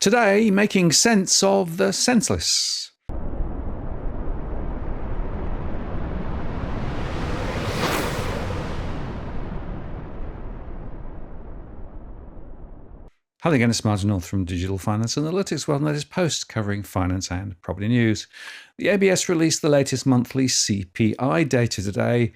Today, making sense of the senseless. Hello again, it's Martin North from Digital Finance Analytics. Welcome to this post covering finance and property news. The ABS released the latest monthly CPI data today,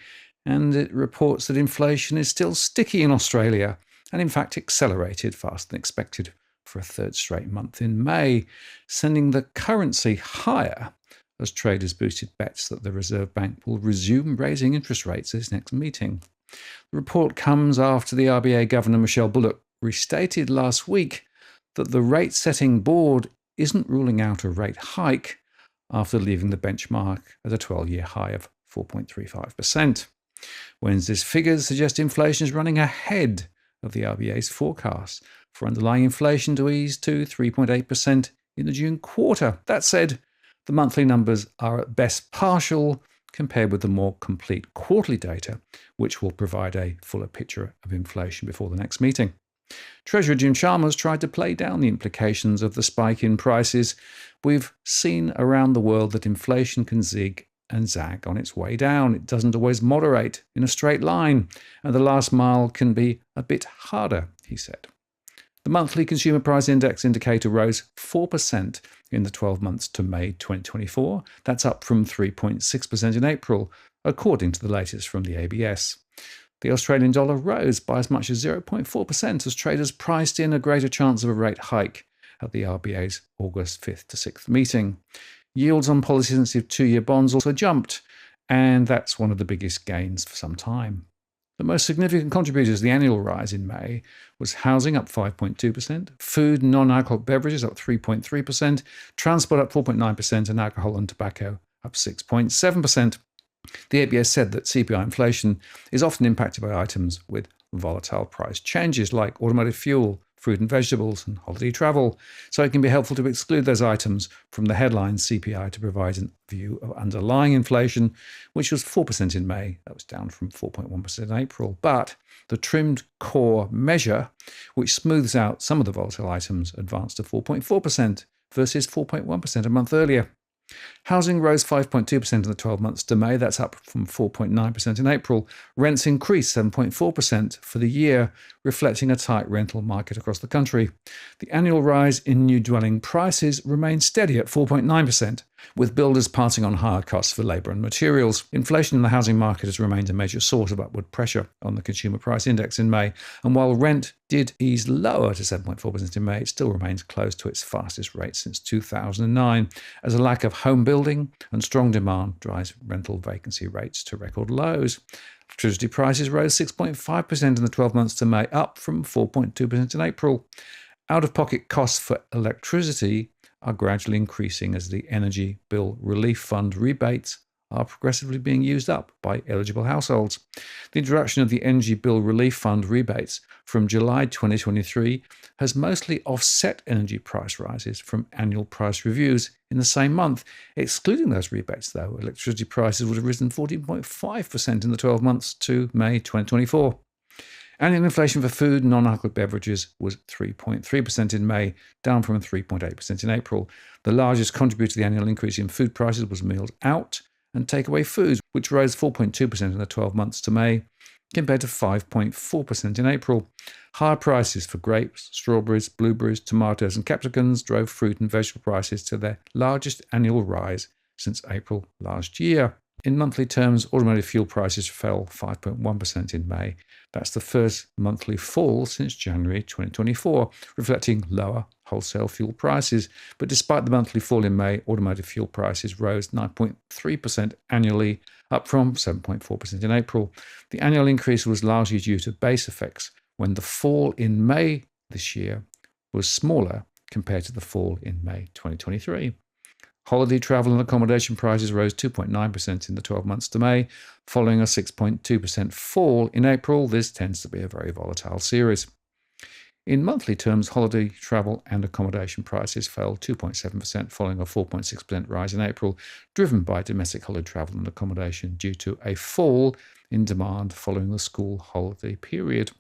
and it reports that inflation is still sticky in Australia and in fact accelerated faster than expected for a third straight month in May, sending the currency higher as traders boosted bets that the Reserve Bank will resume raising interest rates at its next meeting. The report comes after the RBA Governor Michele Bullock restated last week that the rate-setting board isn't ruling out a rate hike after leaving the benchmark at a 12-year high of 4.35%. Wednesday's figures suggest inflation is running ahead of the RBA's forecast for underlying inflation to ease to 3.8% in the June quarter. That said, the monthly numbers are at best partial compared with the more complete quarterly data, which will provide a fuller picture of inflation before the next meeting. Treasurer Jim Chalmers tried to play down the implications of the spike in prices. We've seen around the world that inflation can zig and zag on its way down. It doesn't always moderate in a straight line, and the last mile can be a bit harder, he said. The monthly Consumer Price Index indicator rose 4% in the 12 months to May 2024. That's up from 3.6% in April, according to the latest from the ABS. The Australian dollar rose by as much as 0.4% as traders priced in a greater chance of a rate hike at the RBA's August 5th to 6th meeting. Yields on policy-sensitive two-year bonds also jumped, and that's one of the biggest gains for some time. The most significant contributors to the annual rise in May was housing up 5.2%, food and non-alcoholic beverages up 3.3%, transport up 4.9%, and alcohol and tobacco up 6.7%. The ABS said that CPI inflation is often impacted by items with volatile price changes like automotive fuel, fruit and vegetables, and holiday travel, so it can be helpful to exclude those items from the headline CPI to provide a view of underlying inflation, which was 4% in May. That was down from 4.1% in April. But the trimmed core measure, which smooths out some of the volatile items, advanced to 4.4% versus 4.1% a month earlier. Housing rose 5.2% in the 12 months to May. That's up from 4.9% in April. Rents increased 7.4% for the year, reflecting a tight rental market across the country. The annual rise in new dwelling prices remained steady at 4.9%, with builders passing on higher costs for labour and materials. Inflation in the housing market has remained a major source of upward pressure on the Consumer Price Index in May, and while rent did ease lower to 7.4% in May, it still remains close to its fastest rate since 2009, as a lack of home building and strong demand drives rental vacancy rates to record lows. Electricity prices rose 6.5% in the 12 months to May, up from 4.2% in April. Out-of-pocket costs for electricity are gradually increasing as the Energy Bill Relief Fund rebates are progressively being used up by eligible households. The introduction of the Energy Bill Relief Fund rebates from July 2023 has mostly offset energy price rises from annual price reviews in the same month. Excluding those rebates, though, electricity prices would have risen 14.5% in the 12 months to May 2024. Annual inflation for food and non-alcoholic beverages was 3.3% in May, down from 3.8% in April. The largest contributor to the annual increase in food prices was meals out and takeaway foods, which rose 4.2% in the 12 months to May, compared to 5.4% in April. Higher prices for grapes, strawberries, blueberries, tomatoes, and capsicums drove fruit and vegetable prices to their largest annual rise since April last year. In monthly terms, automotive fuel prices fell 5.1% in May. That's the first monthly fall since January 2024, reflecting lower wholesale fuel prices. But despite the monthly fall in May, automotive fuel prices rose 9.3% annually, up from 7.4% in April. The annual increase was largely due to base effects, when the fall in May this year was smaller compared to the fall in May 2023. Holiday travel and accommodation prices rose 2.9% in the 12 months to May, following a 6.2% fall in April. This tends to be a very volatile series. In monthly terms, holiday travel and accommodation prices fell 2.7%, following a 4.6% rise in April, driven by domestic holiday travel and accommodation due to a fall in demand following the school holiday period.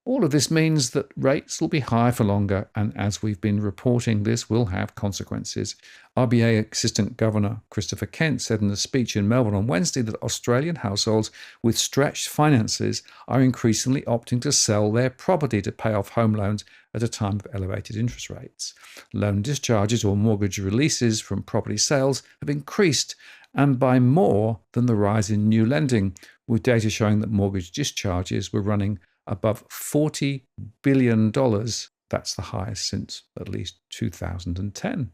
All of this means that rates will be higher for longer, and as we've been reporting, this will have consequences. RBA Assistant Governor Christopher Kent said in a speech in Melbourne on Wednesday that Australian households with stretched finances are increasingly opting to sell their property to pay off home loans at a time of elevated interest rates. Loan discharges or mortgage releases from property sales have increased, and by more than the rise in new lending, with data showing that mortgage discharges were running above $40 billion. That's the highest since at least 2010.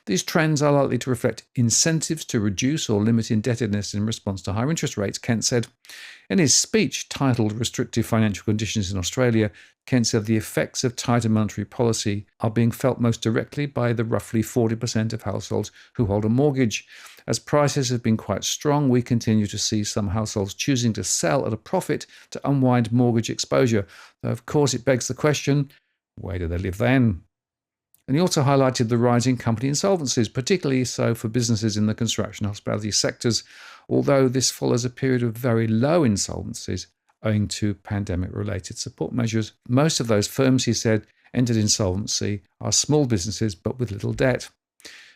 These trends are likely to reflect incentives to reduce or limit indebtedness in response to higher interest rates, Kent said. In his speech titled Restrictive Financial Conditions in Australia, Kent said the effects of tighter monetary policy are being felt most directly by the roughly 40% of households who hold a mortgage. As prices have been quite strong, we continue to see some households choosing to sell at a profit to unwind mortgage exposure. Though, of course, it begs the question, where do they live then? And he also highlighted the rise in company insolvencies, particularly so for businesses in the construction and hospitality sectors, although this follows a period of very low insolvencies owing to pandemic-related support measures. Most of those firms, he said, entered insolvency are small businesses but with little debt.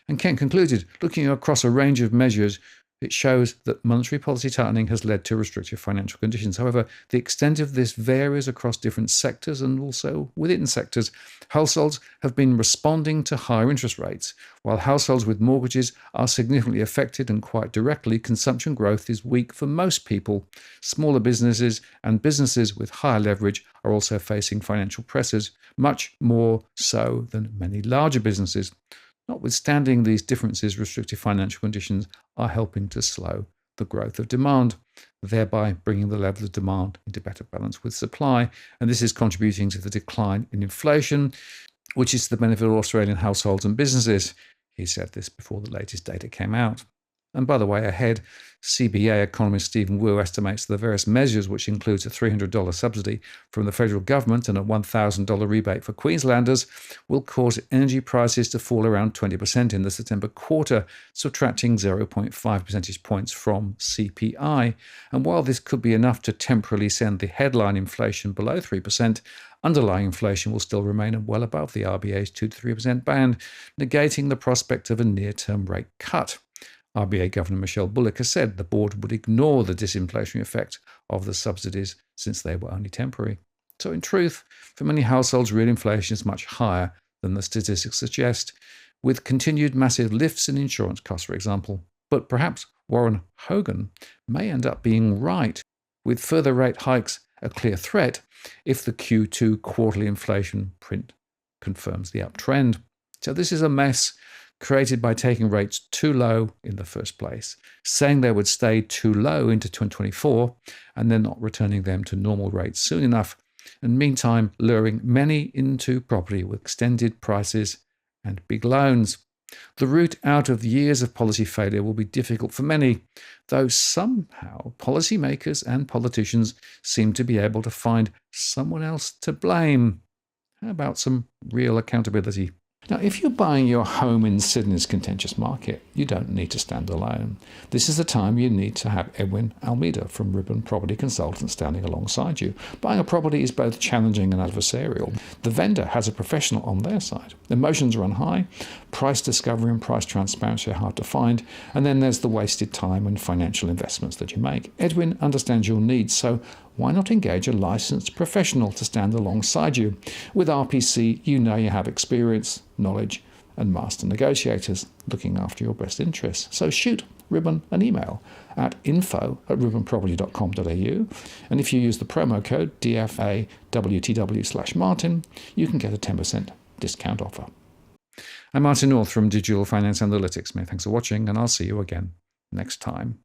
And Kent concluded, looking across a range of measures, it shows that monetary policy tightening has led to restrictive financial conditions. However, the extent of this varies across different sectors and also within sectors. Households have been responding to higher interest rates. While households with mortgages are significantly affected and quite directly, consumption growth is weak for most people. Smaller businesses and businesses with higher leverage are also facing financial pressures, much more so than many larger businesses. Notwithstanding these differences, restrictive financial conditions are helping to slow the growth of demand, thereby bringing the level of demand into better balance with supply. And this is contributing to the decline in inflation, which is to the benefit of Australian households and businesses. He said this before the latest data came out. And by the way, ahead, CBA economist Stephen Wu estimates the various measures, which includes a $300 subsidy from the federal government and a $1,000 rebate for Queenslanders, will cause energy prices to fall around 20% in the September quarter, subtracting 0.5 percentage points from CPI. And while this could be enough to temporarily send the headline inflation below 3%, underlying inflation will still remain well above the RBA's 2 to 3% band, negating the prospect of a near-term rate cut. RBA Governor Michele Bullock has said the board would ignore the disinflationary effect of the subsidies since they were only temporary. So in truth, for many households, real inflation is much higher than the statistics suggest, with continued massive lifts in insurance costs, for example. But perhaps Warren Hogan may end up being right, with further rate hikes a clear threat if the Q2 quarterly inflation print confirms the uptrend. So this is a mess created by taking rates too low in the first place, saying they would stay too low into 2024, and then not returning them to normal rates soon enough, and meantime luring many into property with extended prices and big loans. The route out of years of policy failure will be difficult for many, though somehow policymakers and politicians seem to be able to find someone else to blame. How about some real accountability? Now, if you're buying your home in Sydney's contentious market, you don't need to stand alone. This is the time you need to have Edwin Almeida from Ribbon Property Consultants standing alongside you. Buying a property is both challenging and adversarial. The vendor has a professional on their side. Emotions run high, price discovery and price transparency are hard to find, and then there's the wasted time and financial investments that you make. Edwin understands your needs, so why not engage a licensed professional to stand alongside you? With RPC, you know you have experience, knowledge, and master negotiators looking after your best interests. So shoot Ribbon an email at info@ribbonproperty.com.au, and if you use the promo code DFAWTW/Martin, you can get a 10% discount offer. I'm Martin North from Digital Finance Analytics. Many thanks for watching, and I'll see you again next time.